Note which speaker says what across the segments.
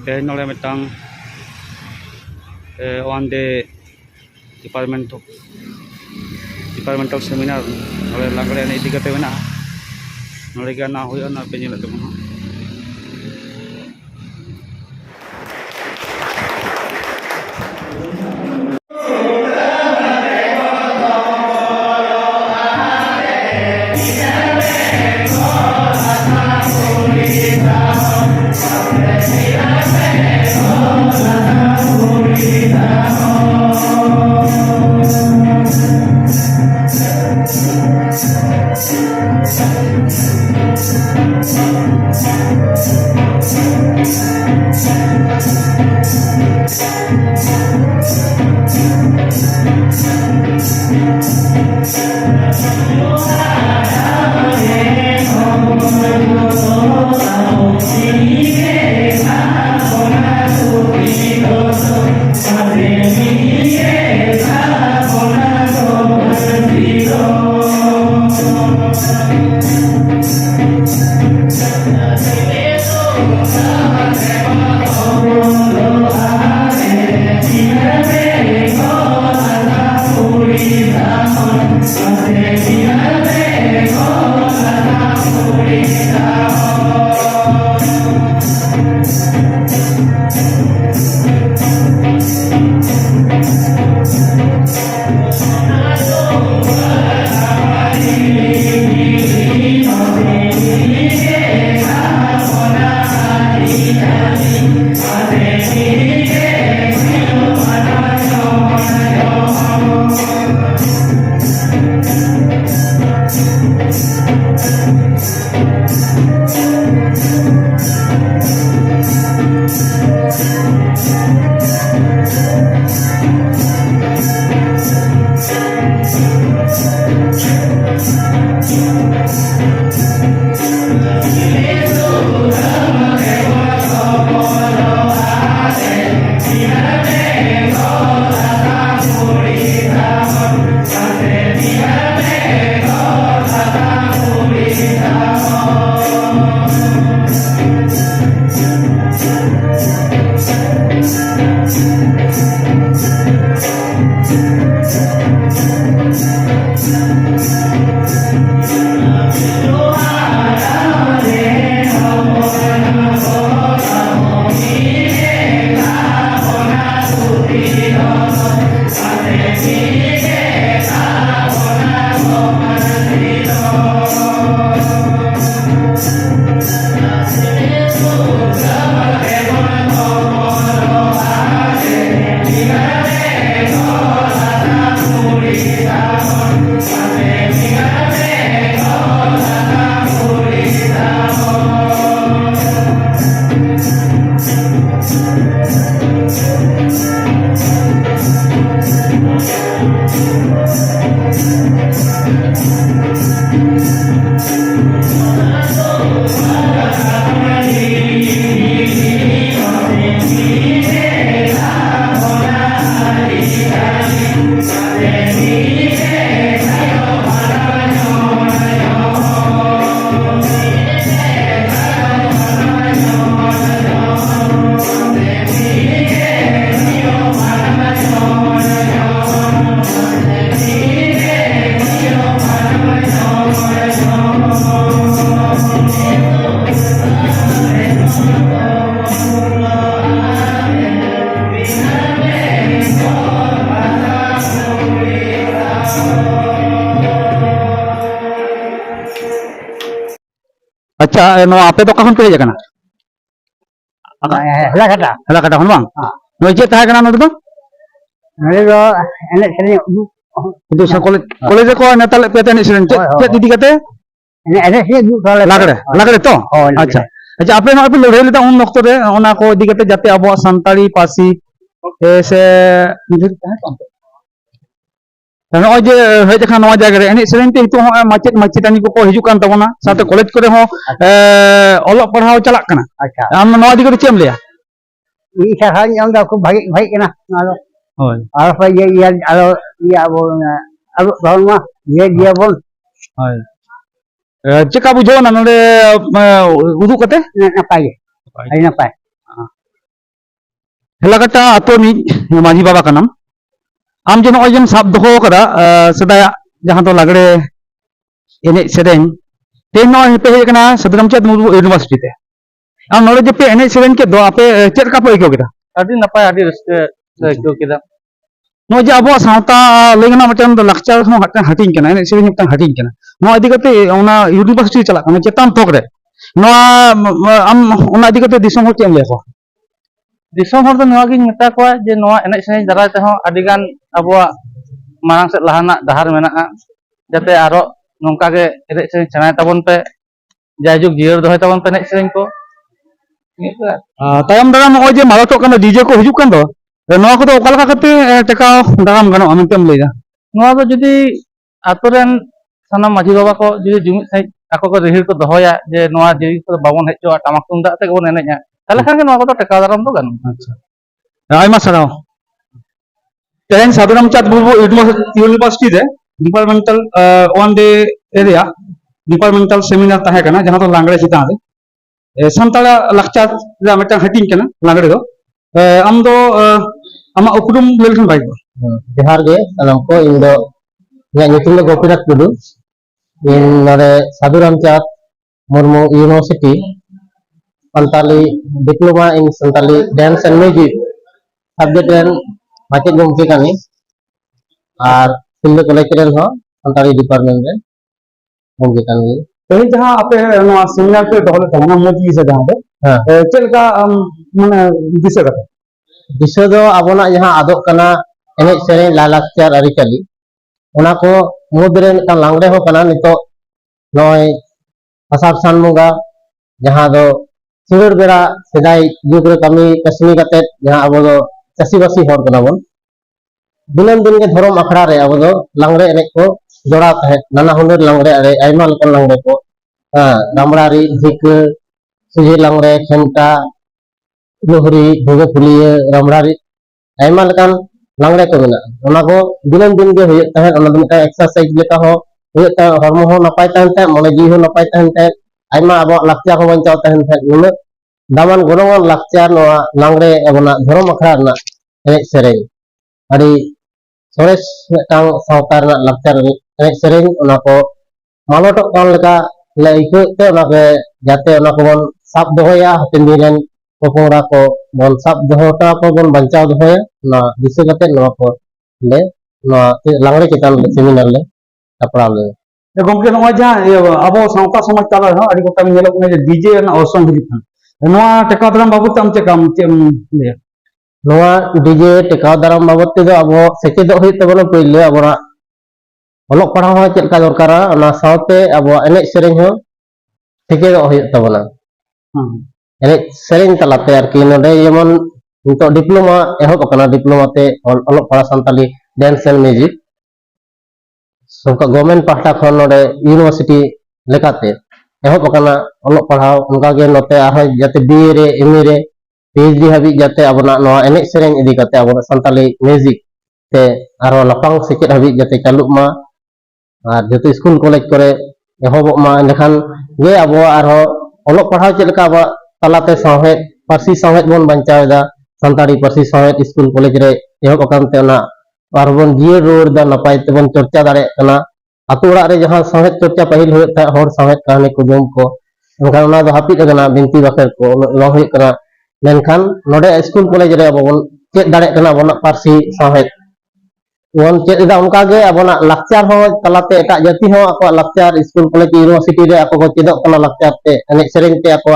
Speaker 1: Then oleh metang one day departmental seminar oleh langkah ini 3 tahun na mereka na huyo na penyelat teman. अच्छा no आपे तो कखन पे जकना हला कटा हन बांग नो जे ताहे कना नोड दो नले दो एने सेने उदु सा कॉलेज को नेताले पे तेने सेने चे दीदी कते एने से दु लागड़े तो अच्छा अच्छा आपे नो आपे लड़े लेता उन वक्त रे ओना को दी कते जाते अब संताली पासी से निधर ताहे नॉज हेज खान नॉज जगह रे एने सेरेन ते हितो माचेत माचेतानी को हिजुक कान तबना साथे कॉलेज करे हो ओलो पढ़ाव चलाक कना अच्छा आम नॉज दिगो चेम लेया ई साहा हम दा को भाई भाई कना होय आर पे ये आरो ये अब भवनमा ये दिया बोल होय चेका बुझो ना नडे उदु कते नपाय आई नपाय हेलाकाटा आतो नि माझी बाबा का नाम आम जो नॉय जन साब दो कदा सदा जहां तो लागड़े एने सेरेन ते नॉय पे हे कना सदरामचंद मुर्मू यूनिवर्सिटी ते आम नॉलेज पे एने सेरेन के दो आपे चेक का पे क्यों
Speaker 2: ᱟᱹᱰᱤ ᱱᱟᱯᱟᱭ ᱟᱹᱰᱤ ᱨᱟᱹᱥᱠᱟᱹ ᱟᱹᱭᱠᱟᱹᱣ ᱠᱮᱫᱟ
Speaker 1: नो जे अब सावता लेगना मटन लाक्चर हो हटन हटिंग कना एने सेरेन हटन हटिंग कना नो इदी कते ओना यूनिवर्सिटी चला कना चेतान थोक रे नो आम ओना इदी कते दिसम हो चेम ले को
Speaker 2: दिसोम हर दो नोआ गिन मेता कोआ जे नोआ एनय सेरेन दाराय ते हो आदि गान अबवा मांग से लहाना दाहार मेनाआ जाते आरो नोंका गे एनय सेरेन चनाय ताबन पे जायजुग जियर दोहय ताबन पे एनय सेरेन को
Speaker 1: तायम दाराम नॉय जे मालतो कना डीजे को हिजुक कन दो नो को ओका लका कते टेका दाराम गनो अमेंतम लेजा
Speaker 2: नोआ दो जुदी आतोरेन साना माझी बाबा को जुदी जुमित सही ako ko rehir ko dohoya je noa jiri ko babon hecho tamak tunda te ko neneknya tale khan ge noa ko teka daram do gan
Speaker 1: अच्छा आइमा सराव तेन साधुरामचंद मुर्मू यूनिवर्सिटी रे departmental one day area departmental seminar ताहे कना जहां तो लांगड़े चितान रे संताला लाक्चर रे मेटा हटिंग कना लांगड़े दो आम दो आमा उपरुम लेलखन बाइक
Speaker 3: जोहार गे सानाम को इन दो या nyutum do Gopinath Tudu in nore Sadhuramchand Murmu University Santali diploma in Santali dance and music subject ren macet gomke kami ar Sildo college ren ho Santali department ren gomke kami
Speaker 1: तेन जहां आपे no seminar पे दहले तहना मोदी से जहां पे चेल का माने दिसे कथा
Speaker 3: दिशा दो abona jahan adok kana enej sereng lalakchar arikali ona ko mudre kan langre ho kana nito noy asar san munga jahan do singur bera sedai jug re kami kasmi kate jahan abo do chasi basi hor kana bon dinam din ke dhorom akhra re abo do langre enej ko jora tahe nana hunur langre are aima lekan langre ko damrari zik suje langre khemta lohri bhoge puliye ramrari aima lekan langre ko mena ona ko dinam din ge hoye tahe ona do mita exercise leka ho hoye ta hormo ho napai tahen te mone ji ho napai tahen te aima abo lakchar ho bancao tahen te nuna daman gorongon lakchar noa langre abona dhorom akhra na enej sereng adi sores metang sautar na lakchar enej sereng ona ko malotok kan leka le ikut te ona ke jate ona ko bon sab dohoya hatin diren popora ko bon sab dohota ko bon bancao dohoya na dise kate no ko le no langre kitan seminar le tapra le
Speaker 1: गमके नो जहां अब सावता समाज तला हो अड़ी गोटा नेलो ने डीजे ना ओसंग हिकन नोआ टेका दाराम बाबू तम चेकम चेम ले
Speaker 3: नोआ डीजे टेका दाराम बाबत ते दो abo सेचेदो होय तबनो पहिले abora olok parhaw ho chet ka dorkara ona saute abo enej sereng ho sechedo hoy tabona enej sereng talate arki node jemon untuk diploma ehop akana diploma te olok parhaw santali dance and music so government pahta khon node university lekate ehop akana olok parhaw onka ge note arhoy jate BA re MA re PhD habi jate abona no enej sereng idi kate abona santali music te aro lapang sechet habi jate caluk ma ar jate school college kore ehobok ma endekhan ge abo arho olok parhaw chet leka abo talate sawhet parsi sawhet bon bancao da santali parsi sawhet school college re ehop akan te ona arbon jier road da napai te bon chorcha dare kana atu orak re jahan sawhet chorcha pahil hoyet ta hor sawhet kahani ko jom ko engkan ona do hapit kana binti bakher ko lo hoyet kana menkhan node school college re abo bon chet dare kana bona parsi sawhet won chet ida onka ge abona lakchar ho talate etak jati ho ako lakchar school college university re ako ko chedok kana lakchar te enek sereng te ako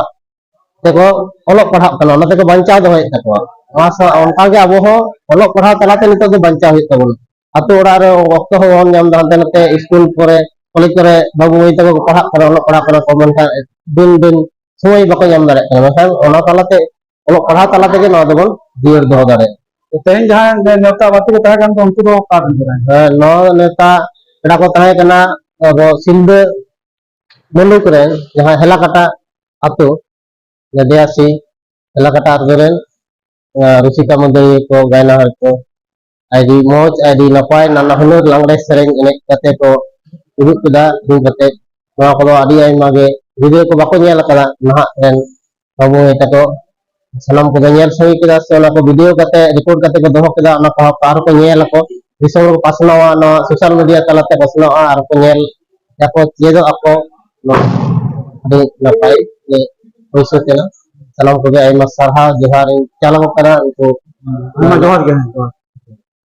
Speaker 3: te ko olok parhak kana onate ko bancao do hoyet takwa masa onka ge abo ho olok parhaw talate nito do bancao hoyet tabona atu orak re okto ho on nyam da hante nate school kore college kore babu mai tako ko parhak kana olok parhak kana ko menkhan din somoy bako nyam dare kana menkhan ona talate olok parhaw talate ge no do bon jier doho dare
Speaker 1: तेन जहां नेता बाती को ताहे तो उनको तो का
Speaker 3: no neta pera ko tahe kana abo silde muluk ren jahan helakata atu jadiasi helakata ardoren rusika mondoi ko gaina harko id moj id napai nana hunur langre sereng enek kate ko urut keda du kate noa ko adi aima ge video ko bako nyel kala nahak ren babu eta ko sanam ko nyel sangi kida se ona ko video kate record kate ko doho kida ona ko par ko nyel ko disong ko pasnawa no social media talate pasnawa ar ko nyel ako jedo ako no ade napai le hoiso tena sanam ko ay masarha johar chalang kana ko
Speaker 1: Aima Johar ke.